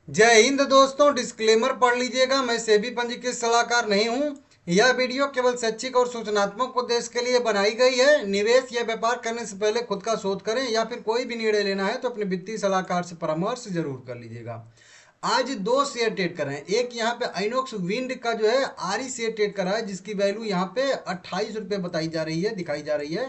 जय हिंद दोस्तों। डिस्क्लेमर पढ़ लीजिएगा, मैं सेबी पंजीकृत सलाहकार नहीं हूं। यह वीडियो केवल शैक्षिक और सूचनात्मक उद्देश्य के लिए बनाई गई है। निवेश या व्यापार करने से पहले खुद का शोध करें या फिर कोई भी निर्णय लेना है तो अपने वित्तीय सलाहकार से परामर्श जरूर कर लीजिएगा। आज दो शेयर ट्रेड कर रहे हैं। एक यहाँ पे आइनॉक्स विंड का जो है आरी शेयर ट्रेड कर रहा है, जिसकी वैल्यू यहाँ पे 28 रुपये बताई जा रही है, दिखाई जा रही है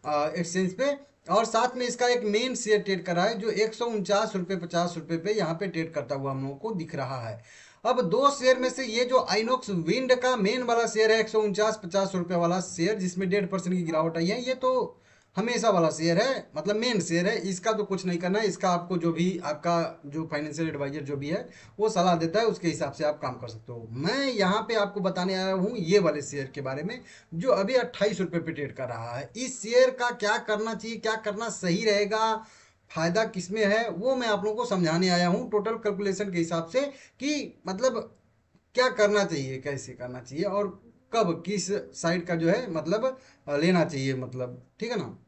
एक्सचेंज पे। और साथ में इसका एक मेन शेयर ट्रेड कर रहा है जो 149 रुपये 50 रुपये पे यहाँ पे ट्रेड करता हुआ हम लोगों को दिख रहा है। अब दो शेयर में से ये जो आइनॉक्स विंड का मेन वाला शेयर है 149 50 रुपये वाला शेयर, जिसमें 1.5% की गिरावट आई है, ये तो हमेशा वाला शेयर है, मतलब मेन शेयर है। इसका तो कुछ नहीं करना है, इसका आपको जो भी आपका जो फाइनेंशियल एडवाइजर जो भी है वो सलाह देता है, उसके हिसाब से आप काम कर सकते हो। मैं यहाँ पे आपको बताने आया हूँ ये वाले शेयर के बारे में जो अभी 28 रुपये पे ट्रेड कर रहा है। इस शेयर का क्या करना चाहिए, क्या करना सही रहेगा, फायदा किसमें है, वो मैं आप लोगों को समझाने आया हूँ टोटल कैलकुलेशन के हिसाब से कि मतलब क्या करना चाहिए, कैसे करना चाहिए और कब किस साइड का जो है मतलब लेना चाहिए, मतलब ठीक है ना।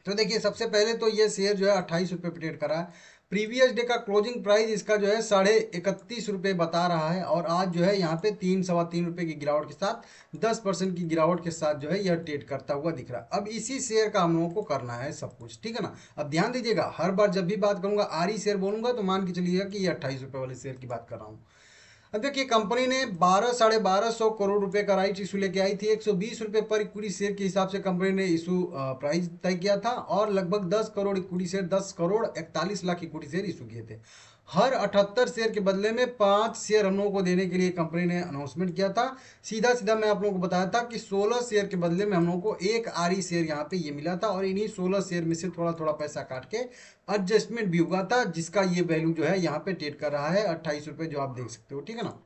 तो देखिए सबसे पहले तो ये शेयर जो है 28 रुपये पे ट्रेड करा है। प्रीवियस डे का क्लोजिंग प्राइस इसका जो है 31.5 रुपये बता रहा है और आज जो है यहाँ पे 3 सवा 3 रुपये की गिरावट के साथ 10% की गिरावट के साथ जो है यह ट्रेड करता हुआ दिख रहा है। अब इसी शेयर का हम लोगों को करना है सब कुछ, ठीक है ना। अब ध्यान दीजिएगा, हर बार जब भी बात करूंगा आरी शेयर बोलूंगा तो मान के चलिएगा कि ये 28 रुपये वाले शेयर की बात कर रहा हूँ। अब देखिए कंपनी ने 12 साढ़े 1200 करोड़ रुपए का राइट इशू लेके आई थी। 120 रुपये पर इक्विटी शेयर के हिसाब से कंपनी ने इशू प्राइस तय किया था और लगभग 10 crore equity share 10 crore 41 lakh equity share issue किए थे। हर 78 शेयर के बदले में 5 शेयर हम लोगों को देने के लिए कंपनी ने अनाउंसमेंट किया था। सीधा सीधा मैं आप लोगों को बताया था कि 16 शेयर के बदले में हम लोगों को एक आरी शेयर यहाँ पे ये मिला था और इन्हीं 16 शेयर में से थोड़ा थोड़ा पैसा काट के एडजस्टमेंट भी हुआ था, जिसका ये वैल्यू जो है यहाँ पे ट्रेड कर रहा है 28 रुपये, जो आप देख सकते हो, ठीक है ना।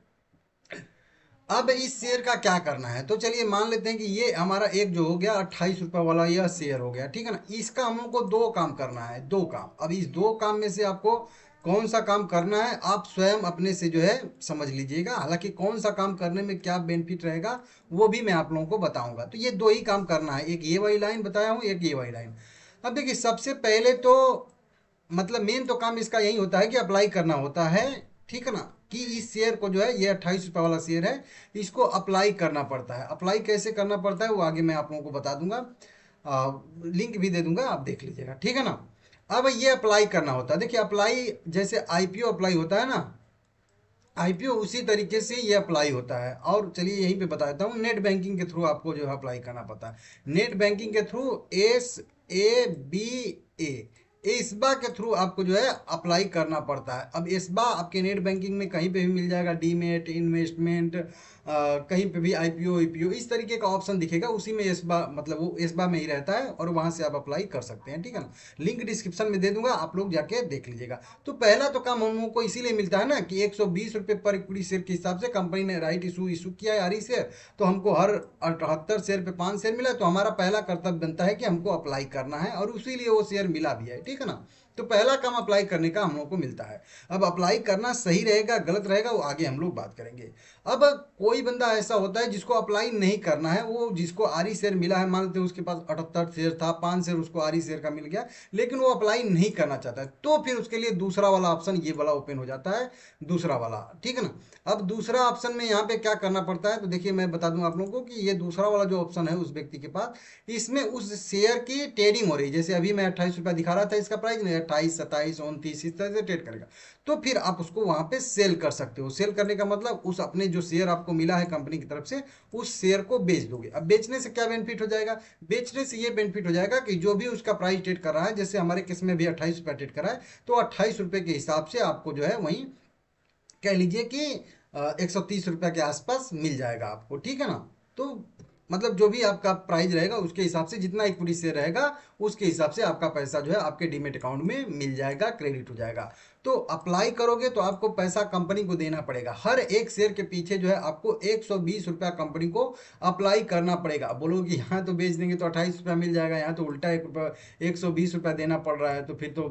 अब इस शेयर का क्या करना है, तो चलिए मान लेते हैं कि ये हमारा एक जो हो गया 28 रुपये वाला यह शेयर हो गया, ठीक है ना। इसका हम लोग को दो काम करना है, दो काम। अब इस दो काम में से आपको कौन सा काम करना है आप स्वयं अपने से जो है समझ लीजिएगा। हालांकि कौन सा काम करने में क्या बेनिफिट रहेगा वो भी मैं आप लोगों को बताऊंगा। तो ये दो ही काम करना है, एक ये वाली लाइन बताया हूँ, एक ये वाली लाइन। अब देखिए सबसे पहले तो मतलब मेन तो काम इसका यही होता है कि अप्लाई करना होता है, ठीक है ना। कि इस शेयर को जो है ये 28 रुपये वाला शेयर है, इसको अप्लाई करना पड़ता है। अप्लाई कैसे करना पड़ता है वो आगे मैं आप लोगों को बता दूंगा, लिंक भी दे दूंगा, आप देख लीजिएगा, ठीक है ना। अब ये अप्लाई करना होता है, देखिए अप्लाई जैसे आईपीओ अप्लाई होता है ना, आईपीओ उसी तरीके से ये अप्लाई होता है। और चलिए यहीं पे बता देता हूँ, नेट बैंकिंग के थ्रू आपको जो है अप्लाई करना पड़ता है। नेट बैंकिंग के थ्रू SABA एस्बा के थ्रू आपको जो है अप्लाई करना पड़ता है। अब एस्बा आपके नेट बैंकिंग में कहीं पे भी मिल जाएगा, डीमेट इन्वेस्टमेंट कहीं पे भी आईपीओ ईपीओ इस तरीके का ऑप्शन दिखेगा, उसी में एस्बा मतलब वो एस्बा में ही रहता है और वहां से आप अप्लाई कर सकते हैं, ठीक है ना। लिंक डिस्क्रिप्शन में दे दूंगा, आप लोग जाके देख लीजिएगा। तो पहला तो काम हम लोगों को इसीलिए मिलता है ना कि 120 रुपये पर इक्विटी शेयर के हिसाब से कंपनी ने राइट इशू किया है आरी शेयर, तो हमको हर 78 शेयर पे 5 शेयर मिला, तो हमारा पहला कर्तव्य बनता है कि हमको अप्लाई करना है और उसीलिए वो शेयर मिला भी है, ठीक है ना। तो पहला काम अप्लाई करने का हम लोग को मिलता है। अब अप्लाई करना सही रहेगा गलत रहेगा वो आगे हम लोग बात करेंगे। अब कोई बंदा ऐसा होता है जिसको अप्लाई नहीं करना है, वो जिसको आरी शेयर मिला है, मान लेते हैं उसके पास 78 शेयर था, 5 शेयर उसको आरी शेयर का मिल गया, लेकिन वो अप्लाई नहीं करना चाहता है, तो फिर उसके लिए दूसरा वाला ऑप्शन ये वाला ओपन हो जाता है, दूसरा वाला, ठीक है ना। अब दूसरा ऑप्शन में यहाँ पे क्या करना पड़ता है, तो देखिए मैं बता दूं आप लोगों को कि ये दूसरा वाला जो ऑप्शन है उस व्यक्ति के पास, इसमें उस शेयर की ट्रेडिंग हो रही है। जैसे अभी मैं 28 रुपया दिखा रहा था इसका प्राइस, नहीं 28 27 29 इस तरह से ट्रेड करेगा, तो फिर आप उसको वहां पे सेल कर सकते हो। सेल करने का मतलब उस अपने जो शेयर आपको मिला है कंपनी की तरफ से उस शेयर को बेच दोगे। अब बेचने से क्या बेनिफिट हो जाएगा, बेचने से ये बेनिफिट हो जाएगा कि जो भी उसका प्राइस ट्रेड कर रहा है, जैसे हमारे केस में भी 28 रुपया ट्रेड कर रहा है, तो 28 रुपये के हिसाब से आपको जो है वही कह लीजिए कि 130 रुपया के आसपास मिल जाएगा आपको, ठीक है ना। तो मतलब जो भी आपका प्राइस रहेगा उसके हिसाब से जितना इक्विटी शेयर रहेगा उसके हिसाब से आपका पैसा जो है आपके डीमेट अकाउंट में मिल जाएगा, क्रेडिट हो जाएगा। तो अप्लाई करोगे तो आपको पैसा कंपनी को देना पड़ेगा, हर एक शेयर के पीछे जो है आपको 120 रुपया कंपनी को अप्लाई करना पड़ेगा। बोलोगे कि यहाँ तो बेच देंगे तो 28 रुपया मिल जाएगा, यहाँ तो उल्टा 120 रुपया देना पड़ रहा है, तो फिर तो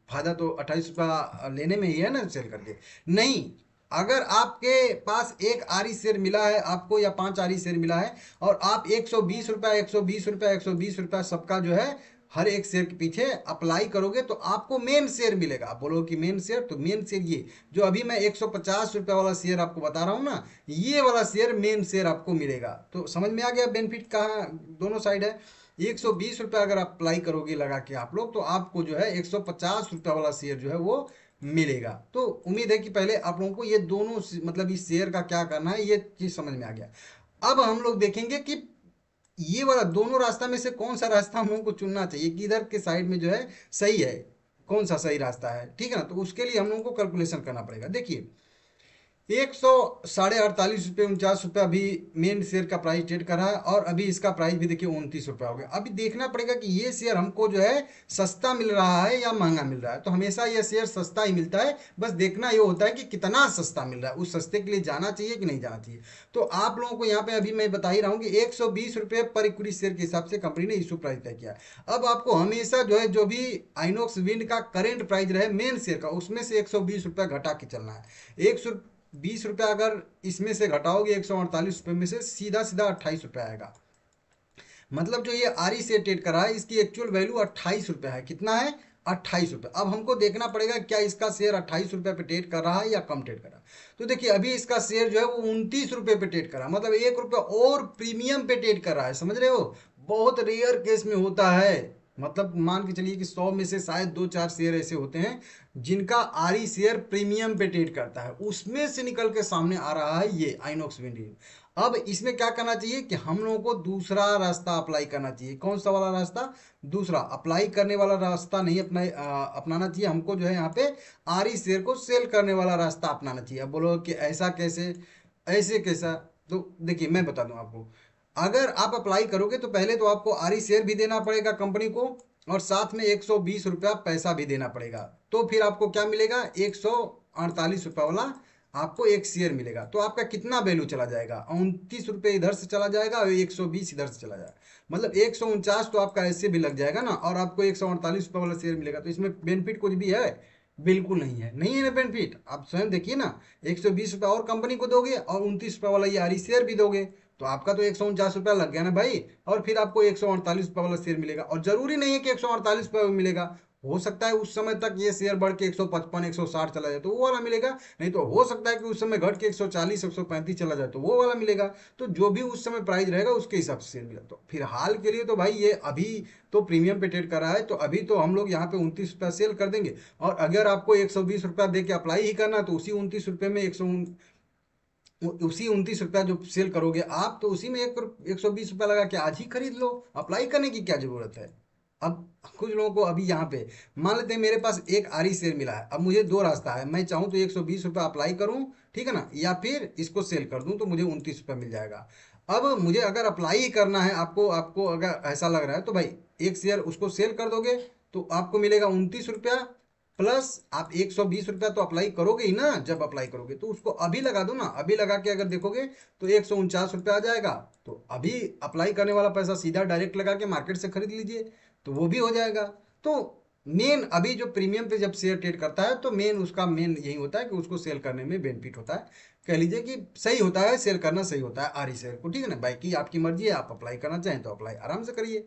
फायदा तो 28 रुपया लेने में ही है ना सेल करके। नहीं, अगर आपके पास एक आरी शेयर मिला है आपको या 5 आरी शेयर मिला है और आप 120 रुपया 120 रुपया 120 रुपया सबका जो है हर एक शेयर के पीछे अप्लाई करोगे तो आपको मेन शेयर मिलेगा। आप बोलोगे कि मेन शेयर, तो मेन शेयर ये जो अभी मैं 150 रुपये वाला शेयर आपको बता रहा हूँ ना, ये वाला शेयर मेन शेयर आपको मिलेगा। तो समझ में आ गया बेनिफिट कहाँ दोनों साइड है। 120 रुपये अगर अप्लाई करोगे लगा के आप लोग, तो आपको जो है 150 रुपये वाला शेयर जो है वो मिलेगा। तो उम्मीद है कि पहले आप लोगों को ये दोनों मतलब इस शेयर का क्या करना है ये चीज़ समझ में आ गया। अब हम लोग देखेंगे कि ये वाला दोनों रास्ता में से कौन सा रास्ता हम लोगों को चुनना चाहिए, कि इधर के साइड में जो है सही है, कौन सा सही रास्ता है, ठीक है ना। तो उसके लिए हम लोगों को कैलकुलेशन करना पड़ेगा। देखिए 148 रुपये 49 रुपये अभी मेन शेयर का प्राइस ट्रेड कर रहा है, और अभी इसका प्राइस भी देखिए 29 रुपये हो गया। अभी देखना पड़ेगा कि ये शेयर हमको जो है सस्ता मिल रहा है या महंगा मिल रहा है। तो हमेशा ये शेयर सस्ता ही मिलता है, बस देखना ये होता है कि कितना सस्ता मिल रहा है, उस सस्ते के लिए जाना चाहिए कि नहीं जाना चाहिए। तो आप लोगों को यहाँ पे अभी मैं बता ही रहा हूँ कि 120 रुपये पर इक्विटी शेयर के हिसाब से कंपनी ने इशू प्राइस तय किया है। अब आपको हमेशा जो है जो भी आइनॉक्स विंड का करेंट प्राइस रहे मेन शेयर का, उसमें से 120 रुपये घटा के चलना है। 120 रुपये अगर इसमें से घटाओगे 148 रुपये में से, सीधा सीधा 28 रुपये आएगा। मतलब जो ये आरी से ट्रेड कर रहा है इसकी एक्चुअल वैल्यू 28 रुपये है। कितना है? 28 रुपये। अब हमको देखना पड़ेगा क्या इसका शेयर 28 रुपये पे ट्रेड कर रहा है या कम ट्रेड कर रहा है। तो देखिए अभी इसका शेयर जो है वो 29 रुपये पे ट्रेड कर रहा है, मतलब 1 रुपये और प्रीमियम पे ट्रेड कर रहा है। समझ रहे हो? बहुत रेयर केस में होता है, मतलब मान के चलिए कि 100 में से शायद 2-4 शेयर ऐसे होते हैं जिनका आरी शेयर प्रीमियम पे ट्रेड करता है, उसमें से निकल के सामने आ रहा है ये आइनॉक्स विंड। अब इसमें क्या करना चाहिए कि हम लोगों को दूसरा रास्ता अप्लाई करना चाहिए। कौन सा वाला रास्ता? दूसरा अप्लाई करने वाला रास्ता नहीं अपनाना चाहिए हमको, जो है यहाँ पे आरी शेयर को सेल करने वाला रास्ता अपनाना चाहिए। अब बोलो कि ऐसा कैसे, ऐसे कैसा? तो देखिए मैं बता दूं आपको, अगर आप अप्लाई करोगे तो पहले तो आपको आरी शेयर भी देना पड़ेगा कंपनी को, और साथ में 120 रुपया पैसा भी देना पड़ेगा। तो फिर आपको क्या मिलेगा? 148 रुपये वाला आपको एक शेयर मिलेगा। तो आपका कितना वैल्यू चला जाएगा? 29 रुपये इधर से चला जाएगा और 120 इधर से चला जाएगा, मतलब 149 तो आपका ऐसे भी लग जाएगा ना, और आपको 148 रुपये वाला शेयर मिलेगा। तो इसमें बेनिफिट कुछ भी है? बिल्कुल नहीं है, नहीं है ना बेनिफिट। आप स्वयं देखिए ना, 120 रुपये और कंपनी को दोगे और 29 रुपये वाला ये आरी शेयर भी दोगे, तो आपका तो 149 रुपया लग गया ना भाई। और फिर आपको 148 रुपये वाला शेयर मिलेगा, और जरूरी नहीं है कि 148 रुपये मिलेगा। हो सकता है उस समय तक ये शेयर बढ़ के 155 160 चला जाए तो वो वाला मिलेगा, नहीं तो हो सकता है कि उस समय घट के 140 135 चला जाए तो वो वाला मिलेगा। तो जो भी उस समय प्राइस रहेगा उसके हिसाब से शेयर मिलेगा। तो फिलहाल के लिए तो भाई ये अभी तो प्रीमियम पे ट्रेड कर रहा है, तो अभी तो हम लोग यहाँ पे 29 रुपया सेल कर देंगे। और अगर आपको 120 रुपया दे के अप्लाई ही करना, तो उसी 29 रुपये में उसी 29 रुपया जो सेल करोगे आप, तो उसी में 120 रुपया लगा के आज ही खरीद लो। अप्लाई करने की क्या जरूरत है? अब कुछ लोगों को अभी यहाँ पे मान लेते हैं मेरे पास एक आरी शेयर मिला है, अब मुझे दो रास्ता है, मैं चाहूँ तो 120 रुपया अप्लाई करूँ, ठीक है ना, या फिर इसको सेल कर दूँ तो मुझे 29 रुपया मिल जाएगा। अब मुझे अगर अप्लाई ही करना है, आपको आपको अगर ऐसा लग रहा है तो भाई एक शेयर उसको सेल कर दोगे तो आपको मिलेगा 29 रुपया, प्लस आप 120 रुपया तो अप्लाई करोगे ही ना। जब अप्लाई करोगे तो उसको अभी लगा दो ना, अभी लगा के अगर देखोगे तो 149 रुपया आ जाएगा। तो अभी अप्लाई करने वाला पैसा सीधा डायरेक्ट लगा के मार्केट से खरीद लीजिए तो वो भी हो जाएगा। तो मेन अभी जो प्रीमियम पे जब शेयर ट्रेड करता है तो मेन उसका मेन यही होता है कि उसको सेल करने में बेनिफिट होता है। कह लीजिए कि सही होता है, सेल करना सही होता है आरी शेयर को, ठीक है ना। बाकी आपकी मर्जी है, आप अप्लाई करना चाहें तो अप्लाई आराम से करिए।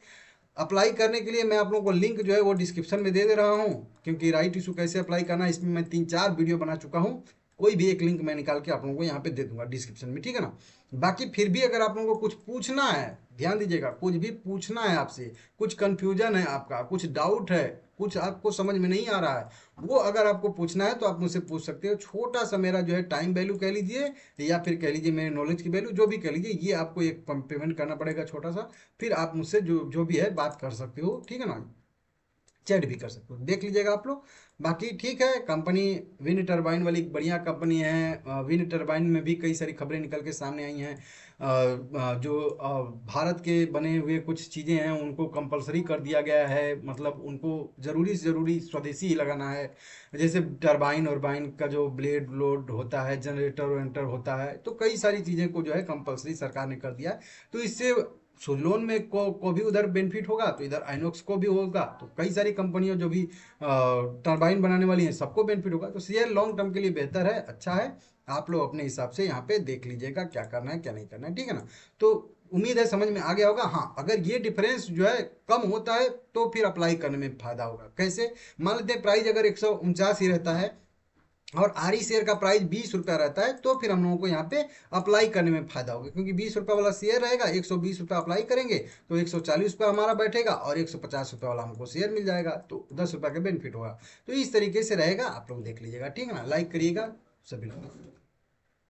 अप्लाई करने के लिए मैं आप लोगों को लिंक जो है वो डिस्क्रिप्शन में दे रहा हूँ, क्योंकि राइट इशू कैसे अप्लाई करना है इसमें मैं 3-4 वीडियो बना चुका हूँ। कोई भी एक लिंक मैं निकाल के आप लोगों को यहाँ पे दे दूंगा डिस्क्रिप्शन में, ठीक है ना। बाकी फिर भी अगर आप लोगों को कुछ पूछना है, ध्यान दीजिएगा, कुछ भी पूछना है आपसे, कुछ कंफ्यूजन है आपका, कुछ डाउट है, कुछ आपको समझ में नहीं आ रहा है, वो अगर आपको पूछना है तो आप मुझसे पूछ सकते हो। छोटा सा मेरा जो है टाइम वैल्यू कह लीजिए, या फिर कह लीजिए मेरे नॉलेज की वैल्यू, जो भी कह लीजिए, ये आपको एक पेमेंट करना पड़ेगा छोटा सा, फिर आप मुझसे जो जो भी है बात कर सकते हो, ठीक है ना। चैट भी कर सकते हो, देख लीजिएगा आप लोग। बाकी ठीक है, कंपनी विंड टरबाइन वाली बढ़िया कंपनी है। विंड टरबाइन में भी कई सारी खबरें निकल के सामने आई हैं। जो भारत के बने हुए कुछ चीज़ें हैं उनको कंपलसरी कर दिया गया है, मतलब उनको ज़रूरी से ज़रूरी स्वदेशी ही लगाना है। जैसे टरबाइन वरबाइन का जो ब्लेड लोड होता है, जनरेटर वेंटर होता है, तो कई सारी चीज़ें को जो है कंपलसरी सरकार ने कर दिया है। तो इससे सुजलोन में को भी उधर बेनिफिट होगा तो इधर आइनॉक्स को भी होगा। तो कई सारी कंपनियों जो भी टरबाइन बनाने वाली हैं सबको बेनिफिट होगा। तो शेयर लॉन्ग टर्म के लिए बेहतर है, अच्छा है। आप लोग अपने हिसाब से यहाँ पे देख लीजिएगा क्या करना है क्या नहीं करना है, ठीक है ना। तो उम्मीद है समझ में आ गया होगा। हाँ, अगर ये डिफरेंस जो है कम होता है तो फिर अप्लाई करने में फायदा होगा। कैसे? मान लेते हैं प्राइस अगर 149 ही रहता है और आरई शेयर का प्राइस 20 रुपया रहता है, तो फिर हम लोगों को यहाँ पे अप्लाई करने में फायदा होगा, क्योंकि 20 रुपये वाला शेयर रहेगा, 120 रुपये अप्लाई करेंगे तो 140 रुपये हमारा बैठेगा और 150 रुपये वाला हमको शेयर मिल जाएगा, तो 10 रुपये का बेनिफिट होगा। तो इस तरीके से रहेगा, आप लोग देख लीजिएगा, ठीक है ना। लाइक करिएगा सभी लोग।